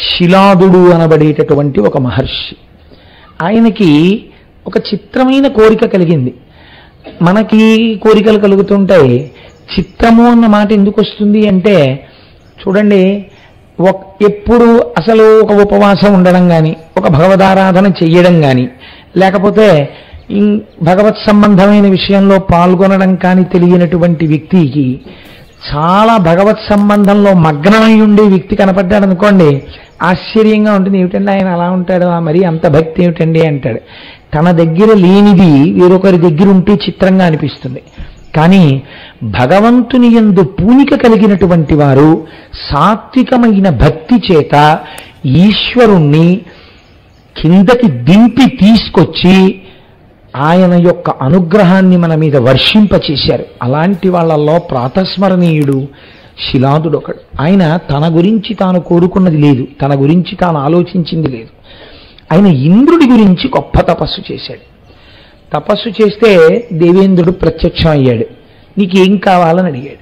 శిలాదుడు అనబడేటటువంటి ఒక మహర్షి. ఆయనకి ఒక చిత్రమైన కోరిక కలిగింది. మనకి కోరికలు కలుగుతుంటాయి. చిత్రము అన్న మాట ఎందుకు వస్తుంది అంటే, చూడండి, ఎప్పుడు అసలు ఒక ఉపవాసం ఉండడం కానీ, ఒక భగవదారాధన చెయ్యడం కానీ, లేకపోతే భగవత్ సంబంధమైన విషయంలో పాల్గొనడం కానీ తెలియనటువంటి వ్యక్తికి చాలా భగవత్ సంబంధంలో మగ్నమై ఉండే వ్యక్తి కనపడ్డాడు అనుకోండి, ఆశ్చర్యంగా ఉంటుంది. ఏమిటండి ఆయన అలా ఉంటాడు, మరి అంత భక్తి ఏమిటండి అంటాడు. తన దగ్గర లేనిది వేరొకరి దగ్గర ఉంటే చిత్రంగా అనిపిస్తుంది. కానీ భగవంతుని యందు పూనిక కలిగినటువంటి వారు సాత్వికమైన భక్తి చేత ఈశ్వరుణ్ణి కిందకి దింపి తీసుకొచ్చి ఆయన యొక్క అనుగ్రహాన్ని మన మీద వర్షింపచేశారు. అలాంటి వాళ్ళల్లో ప్రాతస్మరణీయుడు శిలాదుడు ఒకడు. ఆయన తన గురించి తాను కోరుకున్నది లేదు, తన గురించి తాను ఆలోచించింది లేదు. ఆయన ఇంద్రుడి గురించి గొప్ప తపస్సు చేశాడు. తపస్సు చేస్తే దేవేంద్రుడు ప్రత్యక్షం అయ్యాడు. నీకేం కావాలని అడిగాడు.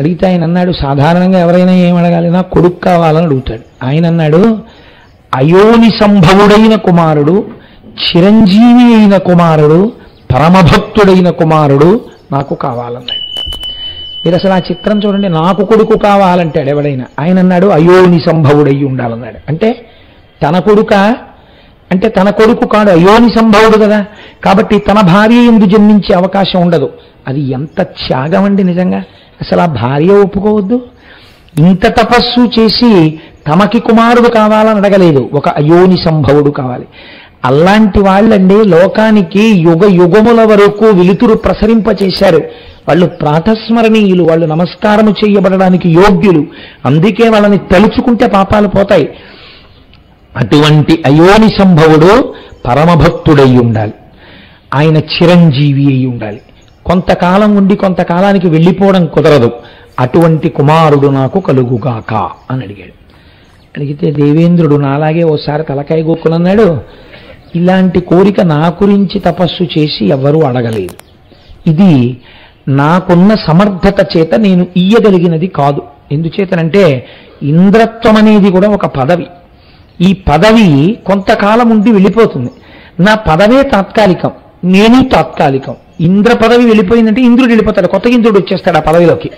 అడిగితే ఆయన అన్నాడు, సాధారణంగా ఎవరైనా ఏం అడగాలి, నా కొడుకు కావాలని అడుగుతాడు. ఆయన అన్నాడు, అయోని సంభవుడైన కుమారుడు, చిరంజీవి అయిన కుమారుడు, పరమభక్తుడైన కుమారుడు నాకు కావాలన్నాడు. మీరు అసలు ఆ చిత్రం చూడండి. నాకు కొడుకు కావాలంటాడు ఎవడైనా. ఆయన అన్నాడు అయోని సంభవుడై ఉండాలన్నాడు. అంటే తన కొడుక అంటే తన కొడుకు కాడు, అయోని సంభవుడు కదా. కాబట్టి తన భార్య ఎందు జన్మించే అవకాశం ఉండదు. అది ఎంత త్యాగం అండి నిజంగా. అసలు ఆ భార్య ఒప్పుకోవద్దు. ఇంత తపస్సు చేసి తమకి కుమారుడు కావాలని అడగలేదు, ఒక అయోని సంభవుడు కావాలి. అలాంటి వాళ్ళండి లోకానికి యుగ యుగముల వరకు వెలుతురు ప్రసరింపచేశారు. వాళ్ళు ప్రాతస్మరణీయులు, వాళ్ళు నమస్కారము చేయబడడానికి యోగ్యులు. అందుకే వాళ్ళని తలుచుకుంటే పాపాలు పోతాయి. అటువంటి అయోని సంభవుడు పరమభక్తుడై ఉండాలి. ఆయన చిరంజీవి అయి ఉండాలి. కొంతకాలం ఉండి కొంతకాలానికి వెళ్ళిపోవడం కుదరదు. అటువంటి కుమారుడు నాకు కలుగుగాక అని అడిగాడు. అడిగితే దేవేంద్రుడు నాలాగే ఓసారి తలకాయ గోక్కులన్నాడు. ఇలాంటి కోరిక నా గురించి తపస్సు చేసి ఎవ్వరూ అడగలేదు. ఇది నాకున్న సమర్థత చేత నేను ఇయ్యగలిగినది కాదు. ఎందుచేతనంటే ఇంద్రత్వం అనేది కూడా ఒక పదవి. ఈ పదవి కొంతకాలం ఉండి వెళ్ళిపోతుంది. నా పదవే తాత్కాలికం, నేను తాత్కాలికం. ఇంద్ర పదవి వెళ్ళిపోయిందంటే ఇంద్రుడు వెళ్ళిపోతాడు, కొత్త ఇంద్రుడు వచ్చేస్తాడు ఆ పదవిలోకి.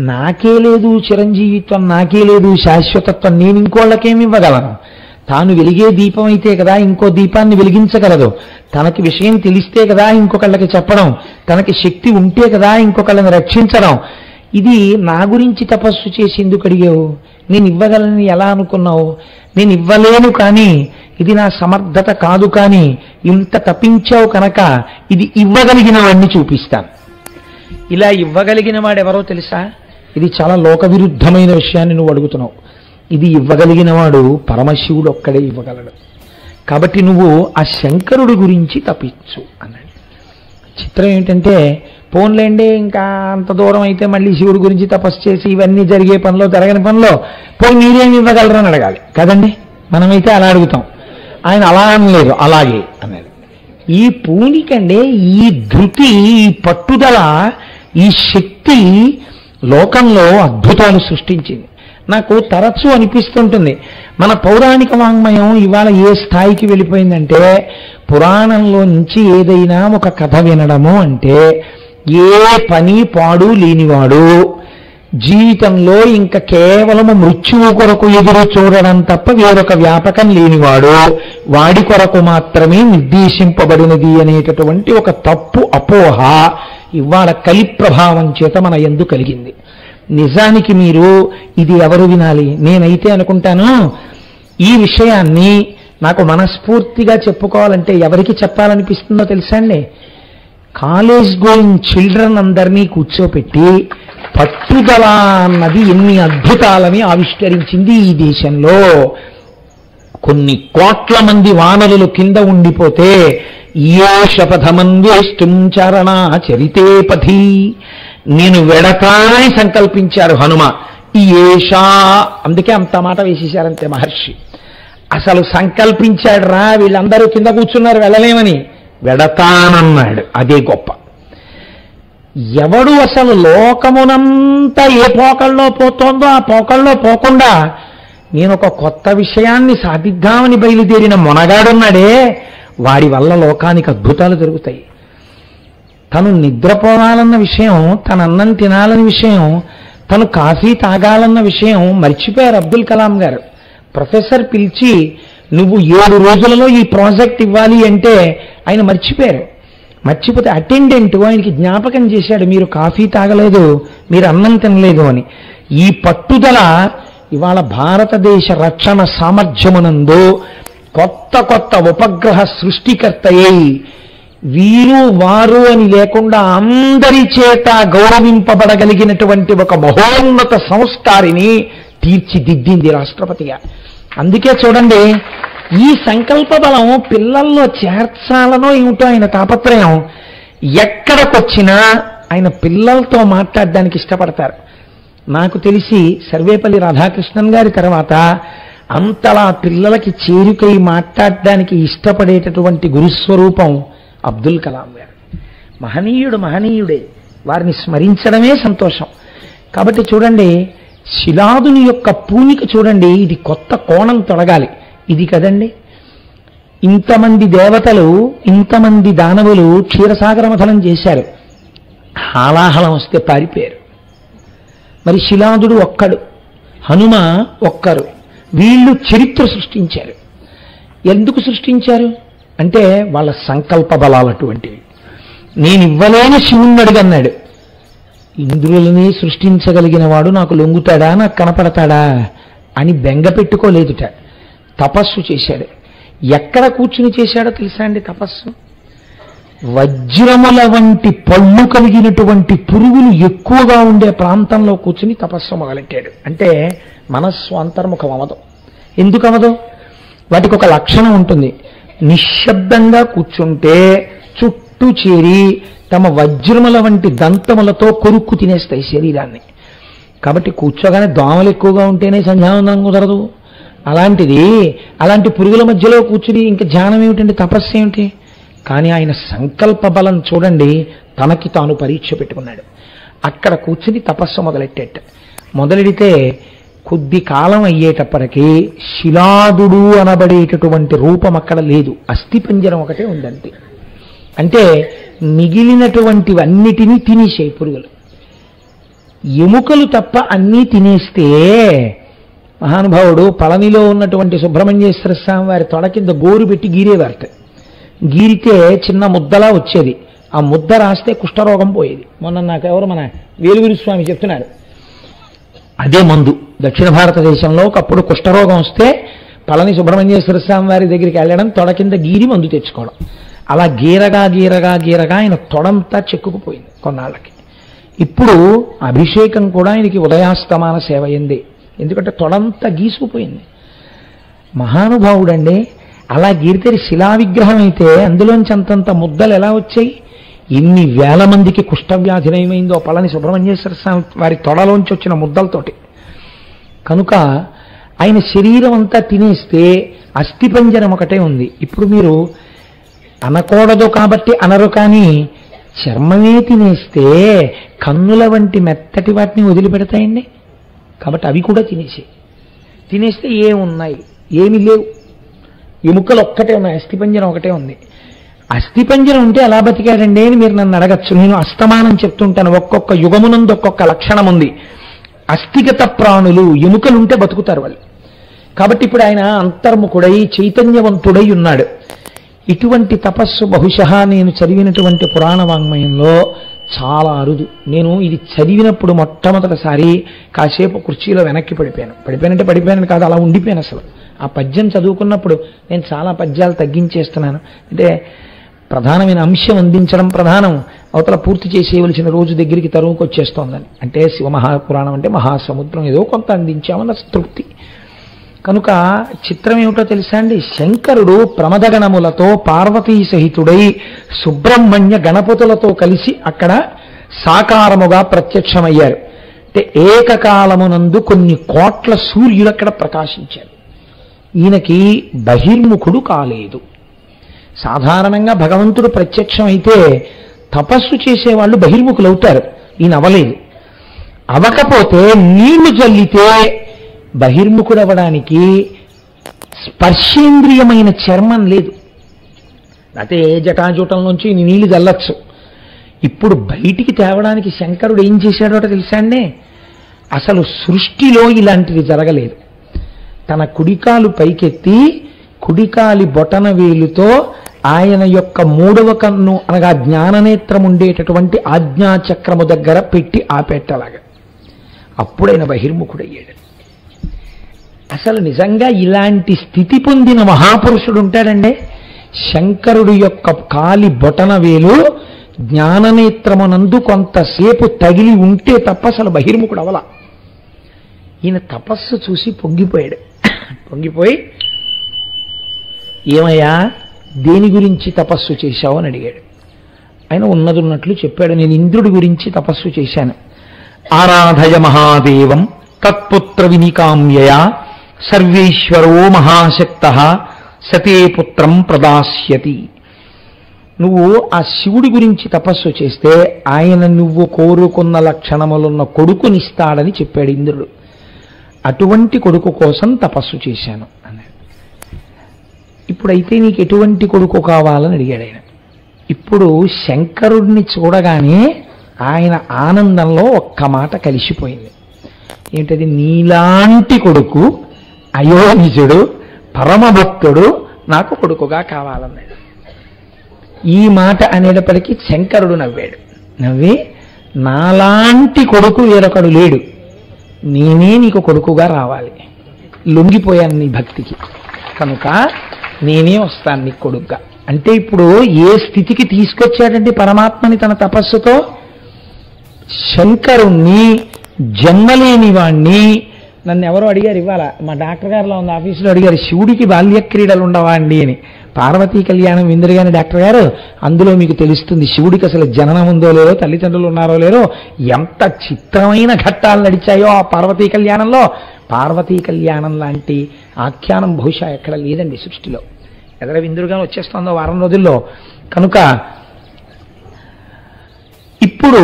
నాకే లేదు చిరంజీవిత్వం, నాకే లేదు శాశ్వతత్వం, నేను ఇంకోళ్ళకేమి ఇవ్వగలను? తాను వెలిగే దీపం అయితే కదా ఇంకో దీపాన్ని వెలిగించగలదు. తనకి విషయం తెలిస్తే కదా ఇంకొకళ్ళకి చెప్పడం, తనకి శక్తి ఉంటే కదా ఇంకొకళ్ళని రక్షించడం. ఇది నా గురించి తపస్సు చేసి ఎందుకు అడిగావు? నేను ఇవ్వగలని ఎలా అనుకున్నావు? నేను ఇవ్వలేను, కానీ ఇది నా సమర్థత కాదు. కానీ ఇంత తప్పించావు కనుక ఇది ఇవ్వగలిగిన వాడిని చూపిస్తాను. ఇలా ఇవ్వగలిగిన వాడెవరో తెలుసా? ఇది చాలా లోక విరుద్ధమైన విషయాన్ని నువ్వు అడుగుతున్నావు. ఇది ఇవ్వగలిగిన వాడు పరమశివుడు ఒక్కడే ఇవ్వగలడు. కాబట్టి నువ్వు ఆ శంకరుడి గురించి తప్పించు అన్నాడు. చిత్రం ఏంటంటే, పోన్లేండి ఇంకా అంత దూరం అయితే మళ్ళీ శివుడి గురించి తపస్సు చేసి ఇవన్నీ జరిగే పనిలో జరగని పనిలో పోయి మీరేమి ఇవ్వగలరు అని అడగాలి కదండి. మనమైతే అలా అడుగుతాం. ఆయన అలా అనలేదు, అలాగే అన్నాడు. ఈ పూనికండే, ఈ ధృతి, ఈ పట్టుదల, ఈ శక్తి లోకంలో అద్భుతాలు సృష్టించింది. నాకు తరచూ అనిపిస్తుంటుంది, మన పౌరాణిక వాంగ్మయం ఇవాళ ఏ స్థాయికి వెళ్ళిపోయిందంటే, పురాణంలో నుంచి ఏదైనా ఒక కథ వినడము అంటే ఏ పని పాడు లేనివాడు, జీవితంలో ఇంకా కేవలము మృత్యువు కొరకు ఎదురు చూడడం తప్ప వేరొక వ్యాపకం లేనివాడు, వాడి కొరకు మాత్రమే నిర్దేశింపబడినది అనేటటువంటి ఒక తప్పు అపోహ ఇవాళ కలి ప్రభావం చేత మన యందు కలిగింది. నిజానికి మీరు ఇది ఎవరు వినాలి? నేనైతే అనుకుంటాను, ఈ విషయాన్ని నాకు మనస్ఫూర్తిగా చెప్పుకోవాలంటే ఎవరికి చెప్పాలనిపిస్తుందో తెలుసా అండి? కాలేజ్ గోయింగ్ చిల్డ్రన్ అందరినీ కూర్చోపెట్టి పట్టుదల అన్నది ఎన్ని అద్భుతాలని ఆవిష్కరించింది ఈ దేశంలో. కొన్ని కోట్ల మంది వానరులు కింద ఉండిపోతే ఈయోషపథమన్వేష్టం చరణా చరితే పథి, నేను వెడతానని సంకల్పించారు హనుమ. ఈ ఏషా, అందుకే అంత మాట వేసేశారంతే మహర్షి. అసలు సంకల్పించాడు రా, వీళ్ళందరూ కింద కూర్చున్నారు వెళ్ళలేమని, వెడతానన్నాడు. అదే గొప్ప. ఎవడు అసలు లోకమునంతా ఏ పోకల్లో పోతోందో ఆ పోకల్లో పోకుండా నేను ఒక కొత్త విషయాన్ని సాధిద్దామని బయలుదేరిన మొనగాడున్నాడే, వాడి వల్ల లోకానికి అద్భుతాలు జరుగుతాయి. తను నిద్రపోవాలన్న విషయం, తన అన్నం తినాలన్న విషయం, తను కాఫీ తాగాలన్న విషయం మర్చిపోయారు అబ్దుల్ కలాం గారు. ప్రొఫెసర్ పిలిచి నువ్వు 7 రోజులలో ఈ ప్రాజెక్ట్ ఇవ్వాలి అంటే ఆయన మర్చిపోయారు. మర్చిపోతే అటెండెంట్ ఆయనకి జ్ఞాపకం చేశాడు, మీరు కాఫీ తాగలేదు, మీరు అన్నం తినలేదు అని. ఈ పట్టుదల ఇవాళ భారతదేశ రక్షణ సామర్థ్యమునందు కొత్త కొత్త ఉపగ్రహ సృష్టికర్తయ్యి వీరు వారు అని లేకుండా అందరి చేత గౌరవింపబడగలిగినటువంటి ఒక మహోన్నత సంస్కారిని తీర్చిదిద్దింది రాష్ట్రపతిగా. అందుకే చూడండి, ఈ సంకల్ప బలం పిల్లల్లో చేర్చాలనో ఏమిటో ఆయన తాపత్రయం. ఎక్కడికొచ్చినా ఆయన పిల్లలతో మాట్లాడడానికి ఇష్టపడతారు. నాకు తెలిసి సర్వేపల్లి రాధాకృష్ణన్ గారి తర్వాత అంతలా పిల్లలకి చేరుకై మాట్లాడడానికి ఇష్టపడేటటువంటి గురుస్వరూపం అబ్దుల్ కలాం గారు. మహనీయుడే, వారిని స్మరించడమే సంతోషం. కాబట్టి చూడండి, శిలాదుని యొక్క పూనిక చూడండి, ఇది కొత్త కోణం తొలగాలి. ఇది కదండి, ఇంతమంది దేవతలు, ఇంతమంది దానవులు క్షీరసాగర మథనం చేశారు, హాలాహలం వస్తే పారిపోయారు. మరి శిలాదుడు ఒక్కడు, హనుమ ఒక్కరు, వీళ్ళు చరిత్ర సృష్టించారు. ఎందుకు సృష్టించారు అంటే వాళ్ళ సంకల్ప బలాలు అటువంటివి. నేను ఇవ్వలేని శివుణ్ణి అడిగన్నాడు. ఇంద్రులని సృష్టించగలిగిన వాడు నాకు లొంగుతాడా, నాకు కనపడతాడా అని బెంగ పెట్టుకోలేదుట. తపస్సు చేశాడు. ఎక్కడ కూర్చుని చేశాడో తెలుసా అండి తపస్సు? వజ్రముల వంటి పళ్ళు కలిగినటువంటి పురుగులు ఎక్కువగా ఉండే ప్రాంతంలో కూర్చుని తపస్సు మొదలెట్టాడు. అంటే మనస్సు అంతర్ముఖం అవ్వదు. ఎందుకు అవ్వదు? వాటికి ఒక లక్షణం ఉంటుంది. నిశ్శబ్దంగా కూర్చుంటే చుట్టూ చేరి తమ వజ్రముల వంటి దంతములతో కొరుక్కు తినేస్తాయి శరీరాన్ని. కాబట్టి కూర్చోగానే దోమలు ఎక్కువగా ఉంటేనే సంధ్యావందనం కుదరదు. అలాంటి పురుగుల మధ్యలో కూర్చుని ఇంకా ధ్యానం ఏమిటండి, తపస్సు ఏమిటి? కానీ ఆయన సంకల్ప బలం చూడండి, తనకి తాను పరీక్ష పెట్టుకున్నాడు. అక్కడ కూర్చుని తపస్సు మొదలెడితే కొద్ది కాలం అయ్యేటప్పటికీ శిలాదుడు అనబడేటటువంటి రూపం అక్కడ లేదు, అస్థిపంజరం ఒకటే ఉందంతే. అంటే మిగిలినటువంటివన్నిటినీ తినేసాయి పురుగులు. ఎముకలు తప్ప అన్నీ తినేస్తే మహానుభావుడు పళనిలో ఉన్నటువంటి సుబ్రహ్మణ్యేశ్వర స్వామి వారి తొడ కింద గోరు పెట్టి గీరేవారట. గీరితే చిన్న ముద్దలా వచ్చేది. ఆ ముద్ద రాస్తే కుష్ఠరోగం పోయేది. మొన్న నాకెవరు మన వేలుగురి స్వామి చెప్తున్నారు, అదే మందు. దక్షిణ భారతదేశంలో ఒకప్పుడు కుష్ఠరోగం వస్తే పళని సుబ్రహ్మణ్యేశ్వర స్వామి వారి దగ్గరికి వెళ్ళడం, తొడ కింద గీరి మందు తెచ్చుకోవడం. అలా గీరగా ఆయన తొడంతా చెక్కుకుపోయింది కొన్నాళ్ళకి. ఇప్పుడు అభిషేకం కూడా ఆయనకి ఉదయాస్తమాన సేవ అయింది, ఎందుకంటే తొడంతా గీసుకుపోయింది. మహానుభావుడండి. అలా గీరితే శిలా విగ్రహం అయితే అందులోంచి అంతంత ముద్దలు ఎలా వచ్చాయి? ఎన్ని వేల మందికి కుష్ఠవ్యాధి నయమైందో పళని సుబ్రహ్మణ్యేశ్వర స్వామి వారి తొడలోంచి వచ్చిన ముద్దలతోటి. కనుక ఆయన శరీరం అంతా తినేస్తే అస్థిపంజరం ఒకటే ఉంది. ఇప్పుడు మీరు అనకూడదు కాబట్టి అనరు, కానీ చర్మమే తినేస్తే కన్నుల వంటి మెత్తటి వాటిని వదిలిపెడతాయండి. కాబట్టి అవి కూడా తినేస్తే ఏమున్నాయి? ఏమి లేవు. ఎముకలు ఒక్కటే ఉన్నాయి, అస్థిపంజరం ఒకటే ఉంది. అస్థిపంజరం ఉంటే ఎలా బతికాడండి అని మీరు నన్ను అడగచ్చు. నేను అస్తమానం చెప్తుంటాను, ఒక్కొక్క యుగమునందు ఒక్కొక్క లక్షణం ఉంది. అస్థిగత ప్రాణులు, ఎముకలుంటే బతుకుతారు వాళ్ళు. కాబట్టి ఇప్పుడు ఆయన అంతర్ముఖుడై చైతన్యవంతుడై ఉన్నాడు. ఇటువంటి తపస్సు బహుశः నేను చదివినటువంటి పురాణ వాంగ్మయంలో చాలా అరుదు. నేను ఇది చదివినప్పుడు మొట్టమొదటిసారి కాసేపు కుర్చీలో వెనక్కి పడిపోయానంటే కాదు, అలా ఉండిపోయాను. అసలు ఆ పద్యం చదువుకున్నప్పుడు నేను చాలా పద్యాలు తగ్గించేస్తున్నాను. అంటే ప్రధానమైన అంశం అందించడం ప్రధానం, అవతల పూర్తి చేసేయవలసిన రోజు దగ్గరికి తరువుకు వచ్చేస్తోందని. అంటే శివమహాపురాణం అంటే మహాసముద్రం, ఏదో కొంత అందించామన్న తృప్తి. కనుక చిత్రం ఏమిటో తెలుసా అండి? శంకరుడు ప్రమదగణములతో పార్వతీ సహితుడై సుబ్రహ్మణ్య గణపతులతో కలిసి అక్కడ సాకారముగా ప్రత్యక్షమయ్యారు. అంటే ఏకకాలమునందు కొన్ని కోట్ల సూర్యులు అక్కడ ప్రకాశించారు. ఈయనకి బహిర్ముఖుడు కాలేదు. సాధారణంగా భగవంతుడు ప్రత్యక్షమైతే తపస్సు చేసేవాళ్ళు బహిర్ముఖులు అవుతారు. ఈయన అవలేదు. అవకపోతే నీళ్లు జల్లితే బహిర్ముఖుడవడానికి స్పర్శేంద్రియమైన చర్మం లేదు. అయితే జటాజూటం నుంచి నీళ్లు చల్లచ్చు. ఇప్పుడు బయటికి తేవడానికి శంకరుడు ఏం చేశాడో తెలుసా అండి? అసలు సృష్టిలో ఇలాంటిది జరగలేదు. తన కుడికాలు పైకెత్తి కుడికాలి బొటన వేలుతో ఆయన యొక్క మూడవ కన్ను అనగా జ్ఞాననేత్రం ఉండేటటువంటి ఆజ్ఞాచక్రము దగ్గర పెట్టి ఆపెట్టలాగా అప్పుడైన బహిర్ముఖుడయ్యాడు. అసలు నిజంగా ఇలాంటి స్థితి పొందిన మహాపురుషుడు ఉంటాడండి. శంకరుడి యొక్క కాలి బొటన వేలు జ్ఞాననేత్రమునందు కొంతసేపు తగిలి ఉంటే తప్ప అసలు బహిర్ముఖుడు అవల. ఈయన తపస్సు చూసి పొంగిపోయాడు. పొంగిపోయి, ఏమయ్యా దేని గురించి తపస్సు చేశావు అని అడిగాడు. ఆయన ఉన్నదున్నట్లు చెప్పాడు, నేను ఇంద్రుడి గురించి తపస్సు చేశాను. ఆరాధయ మహాదేవం తత్పుత్ర వినికామ్యయా సర్వేశ్వరో మహాశక్తః సతే పుత్రం ప్రదాస్యతి. నువ్వు ఆ శివుడి గురించి తపస్సు చేస్తే ఆయన నువ్వు కోరుకున్న లక్షణములున్న కొడుకునిస్తాడని చెప్పాడు ఇంద్రుడు. అటువంటి కొడుకు కోసం తపస్సు చేశాను అన్నాడు. ఇప్పుడైతే నీకు ఎటువంటి కొడుకు కావాలని అడిగాడు ఆయన. ఇప్పుడు శంకరుడిని చూడగానే ఆయన ఆనందంలో ఒక్క మాట కలిసిపోయింది. ఏంటది? నీలాంటి కొడుకు, అయోనిజుడు, పరమభక్తుడు నాకు కొడుకుగా కావాలన్నాడు. ఈ మాట అనేటప్పటికీ శంకరుడు నవ్వాడు. నవ్వి, నాలాంటి కొడుకు వేరొకడు లేడు, నేనే నీకు కొడుకుగా రావాలి. లొంగిపోయాను నీ భక్తికి, కనుక నేనే వస్తాను నీకు కొడుకుగా. అంటే ఇప్పుడు ఏ స్థితికి తీసుకొచ్చాడంటే పరమాత్మని తన తపస్సుతో, శంకరుణ్ణి జన్మలేని వాణ్ణి. నన్ను ఎవరో అడిగారు ఇవాళ, మా డాక్టర్ గారిలో ఉంది ఆఫీసులో అడిగారు, శివుడికి బాల్య క్రీడలు ఉండవా అండి అని. పార్వతీ కళ్యాణం విందురు గాని డాక్టర్ గారు, అందులో మీకు తెలుస్తుంది శివుడికి అసలు జననం ఉందో లేదో, తల్లిదండ్రులు ఉన్నారో లేరో, ఎంత చిత్రమైన ఘట్టాలు నడిచాయో ఆ పార్వతీ కళ్యాణంలో. పార్వతీ కళ్యాణం లాంటి ఆఖ్యానం బహుశా ఎక్కడ లేదండి సృష్టిలో. ఎదర విందురుగానే వచ్చేస్తుందో వారం రోజుల్లో. కనుక ఇప్పుడు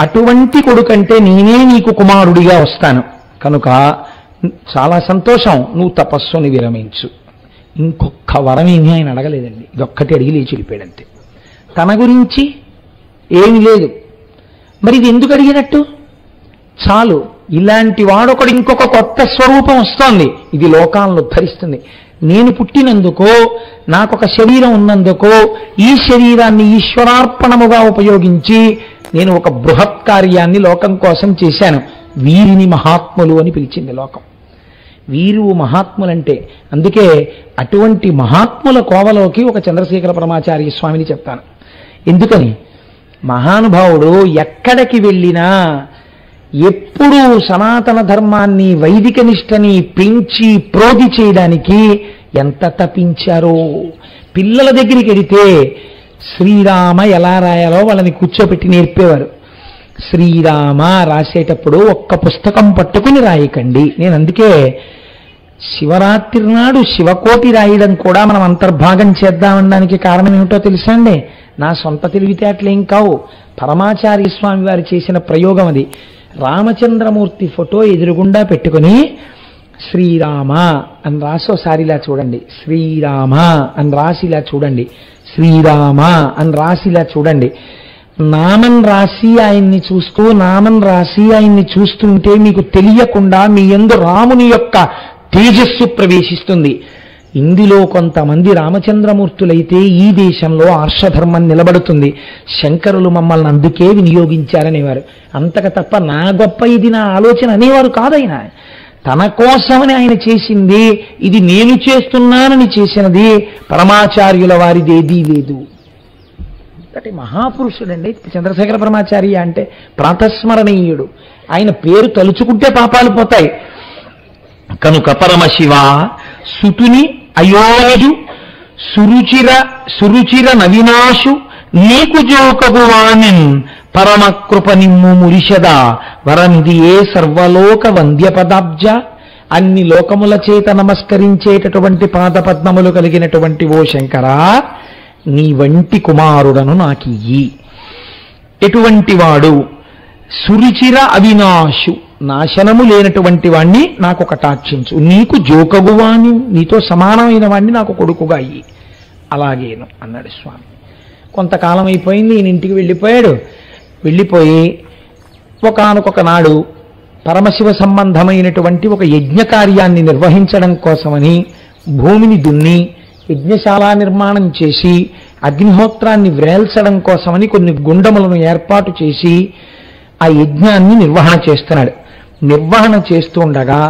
అటువంటి కొడుకంటే నేనే నీకు కుమారుడిగా వస్తాను, కనుక చాలా సంతోషం, నువ్వు తపస్సుని విరమించు. ఇంకొక వరం ఏమీ ఆయన అడగలేదండి, ఇదొక్కటి అడిగి లేచి వెళ్ళిపోయాడంతే. తన గురించి ఏమీ లేదు. మరి ఇది ఎందుకు అడిగినట్టు? చాలు, ఇలాంటి వాడొకడు ఇంకొక కొత్త స్వరూపం వస్తోంది, ఇది లోకాలను ఉద్ధరిస్తుంది. నేను పుట్టినందుకో, నాకొక శరీరం ఉన్నందుకో, ఈ శరీరాన్ని ఈశ్వరార్పణముగా ఉపయోగించి నేను ఒక బృహత్ కార్యాన్ని లోకం కోసం చేశాను. వీరిని మహాత్ములు అని పిలిచింది లోకం. వీరు మహాత్ములంటే అందుకే అటువంటి మహాత్ముల కోవలోకి ఒక చంద్రశేఖర పరమాచార్య స్వామిని చెప్తాను. ఎందుకని? మహానుభావుడు ఎక్కడికి వెళ్ళినా ఎప్పుడూ సనాతన ధర్మాన్ని, వైదిక నిష్టని పెంచి ప్రోధి చేయడానికి ఎంత తపించారో. పిల్లల దగ్గరికి వెడితే శ్రీరామ ఎలా రాయాలో వాళ్ళని కూర్చోబెట్టి నేర్పేవారు. శ్రీరామ రాసేటప్పుడు ఒక్క పుస్తకం పట్టుకుని రాయకండి. నేను అందుకే శివరాత్రి నాడు శివకోటి రాయడం కూడా మనం అంతర్భాగం చేద్దామనడానికి కారణం ఏమిటో తెలుసా అండి? నా సొంత తెలివితేటలేం కావు, పరమాచార్య స్వామి వారు చేసిన ప్రయోగం అది. రామచంద్రమూర్తి ఫోటో ఎదురుగుండా పెట్టుకుని శ్రీరామ అని రాసోసారి ఇలా చూడండి, శ్రీరామ అని రాసిలా చూడండి, శ్రీరామ అని రాసిలా చూడండి. నామం రాసి ఆయన్ని చూస్తూ, నామం రాసి ఆయన్ని చూస్తుంటే మీకు తెలియకుండా మీ యందు రాముని యొక్క తేజస్సు ప్రవేశిస్తుంది. ఇందులో కొంతమంది రామచంద్రమూర్తులైతే ఈ దేశంలో ఆర్షధర్మం నిలబడుతుంది. శంకరులు మమ్మల్ని అందుకే వినియోగించారనేవారు. అంతక తప్ప నా గొప్ప ఇది నా ఆలోచన అనేవారు కాదైనా. తన కోసమని ఆయన చేసింది, ఇది నేను చేస్తున్నానని చేసినది, పరమాచార్యుల వారిదేదీ లేదు. అంటే మహాపురుషుడండి చంద్రశేఖర పరమాచార్య అంటే, ప్రాతస్మరణీయుడు. ఆయన పేరు తలుచుకుంటే పాపాలు పోతాయి. కనుక పరమశివ సుతుని అయోనిజు సురుచిర నవినాశు నీకు జోకగువానిన్ పరమకృప నిమ్ము మురిషద వరమిది ఏ సర్వలోక వంద్యపదాబ్జ. అన్ని లోకముల చేత నమస్కరించేటటువంటి పాదపద్మములు కలిగినటువంటి ఓ శంకరా, నీ వంటి కుమారుడను నాకియ్యి. ఎటువంటి వాడు? సురుచిర అవినాశు, నాశనము లేనటువంటి వాణ్ణి నాకు కటాక్షించు, నీకు జోకగువాని నీతో సమానమైన వాణ్ణి నాకు కొడుకుగా అయ్యి. అలాగేను అన్నాడు స్వామి. కొంతకాలం అయిపోయింది, ఈయన ఇంటికి వెళ్ళిపోయాడు. వెళ్ళిపోయి ఒకానొక నాడు పరమశివ సంబంధమైనటువంటి ఒక యజ్ఞ కార్యాన్ని నిర్వహించడం కోసమని భూమిని దున్ని యజ్ఞశాల నిర్మాణం చేసి అగ్నిహోత్రాన్ని వ్రేల్చడం కోసమని కొన్ని గుండములను ఏర్పాటు చేసి ఆ యజ్ఞాన్ని నిర్వహణ చేస్తున్నాడు. నిర్వహణ చేస్తుండగా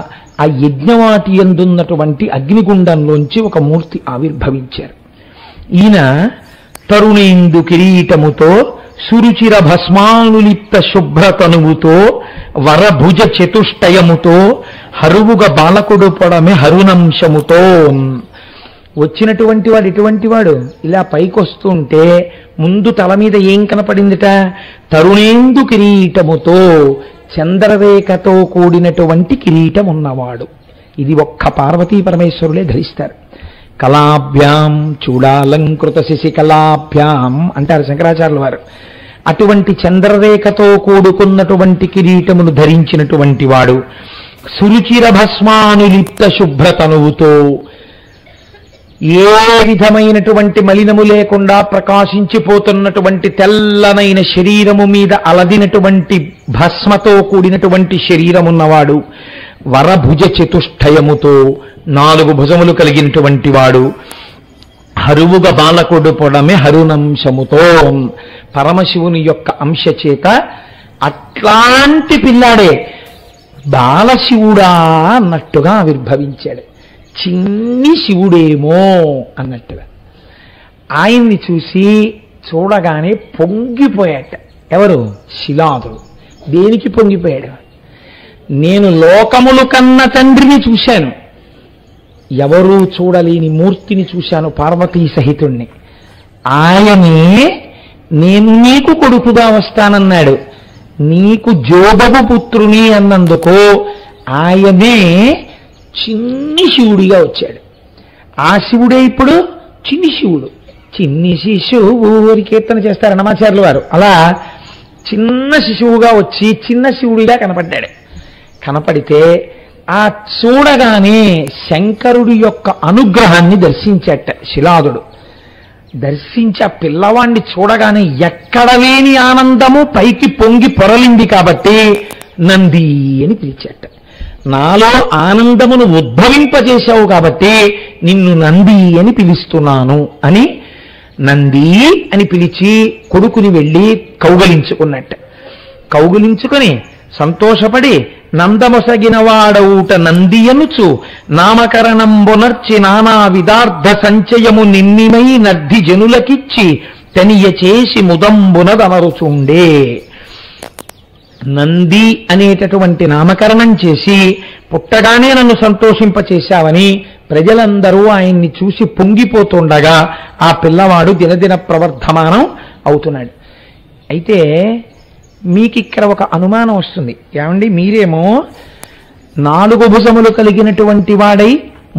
ఆ యజ్ఞవాటి యందున్నటువంటి అగ్నిగుండంలోంచి ఒక మూర్తి ఆవిర్భవించారు. ఈయన తరుణేందు కిరీటముతో సురుచిర భస్మానులిప్త శుభ్రతనువుతో వరభుజ చతుష్టయముతో హరువుగ బాలకుడు పొడమె హరునంశముతో. వచ్చినటువంటి వాడు ఎటువంటి వాడు? ఇలా పైకొస్తుంటే ముందు తల మీద ఏం కనపడిందిట? తరుణేందు కిరీటముతో, చంద్రరేఖతో కూడినటువంటి కిరీటం ఉన్నవాడు. ఇది ఒక్క పార్వతీ పరమేశ్వరులే ధరిస్తారు. కళాభ్యాం చూడాలంకృత శశికళాభ్యాం అంటారు శంకరాచార్యుల వారు. అటువంటి చంద్రరేఖతో కూడుకున్నటువంటి కిరీటమును ధరించినటువంటి వాడు, సురుచిర భస్మానులిప్త శుభ్రతనువుతో, ఏ విధమైనటువంటి మలినము లేకుండా ప్రకాశించిపోతున్నటువంటి తెల్లనైన శరీరము మీద అలదినటువంటి భస్మతో కూడినటువంటి శరీరమున్నవాడు, వరభుజ చతుష్టయముతో 4 భుజములు కలిగినటువంటి వాడు, హరువుగ బాలకుడు పొడమే హరునంశముతో, పరమశివుని యొక్క అంశ చేత అట్లాంటి పిల్లాడే బాలశివుడా అన్నట్టుగా ఆవిర్భవించాడు. చిన్ని శివుడేమో అన్నట్టుగా ఆయన్ని చూడగానే పొంగిపోయాట. ఎవరు? శిలాదుడు. దేనికి పొంగిపోయాడు? నేను లోకములు కన్న తండ్రిని చూశాను, ఎవరూ చూడలేని మూర్తిని చూశాను, పార్వతీ సహితుణ్ణి. ఆయనే నేను నీకు కొడుకుగా వస్తానన్నాడు. నీకు జోబగు పుత్రుని అన్నందుకు ఆయనే చిన్ని శివుడిగా వచ్చాడు. ఆ శివుడే ఇప్పుడు చిన్ని శివుడు. చిన్ని శిశువు కీర్తన చేస్తారు అన్నమాచార్యుల వారు. అలా చిన్న శిశువుగా వచ్చి చిన్న శివుడిగా కనపడ్డాడు. కనపడితే ఆ చూడగానే శంకరుడి యొక్క అనుగ్రహాన్ని దర్శించట శిలాదుడు. దర్శించి ఆ పిల్లవాణ్ణి చూడగానే ఎక్కడ లేని ఆనందము పైకి పొంగి పొరలింది కాబట్టి నంది అని పిలిచాట. నాలో ఆనందమును ఉద్భవింపజేశావు కాబట్టి నిన్ను నంది అని పిలుస్తున్నాను అని నంది అని పిలిచి కొడుకుని వెళ్ళి కౌగలించుకున్నట్ట. కౌగులించుకొని సంతోషపడి నందమొసగిన వాడవుట నంది అనుచు నామకరణంబునర్చి నానా విదార్థ సంచయము నిన్నిమై నర్ధి జనులకిచ్చి తనియ చేసి ముదంబునదమరుచుండే. నంది అనేటటువంటి నామకరణం చేసి పుట్టగానే నన్ను సంతోషింపచేశావని ప్రజలందరూ ఆయన్ని చూసి పొంగిపోతుండగా ఆ పిల్లవాడు దినదిన ప్రవర్ధమానం అవుతున్నాడు. అయితే మీకు ఇక్కడ ఒక అనుమానం వస్తుంది. ఏమండి, మీరేమో 4 భుజములు కలిగినటువంటి వాడై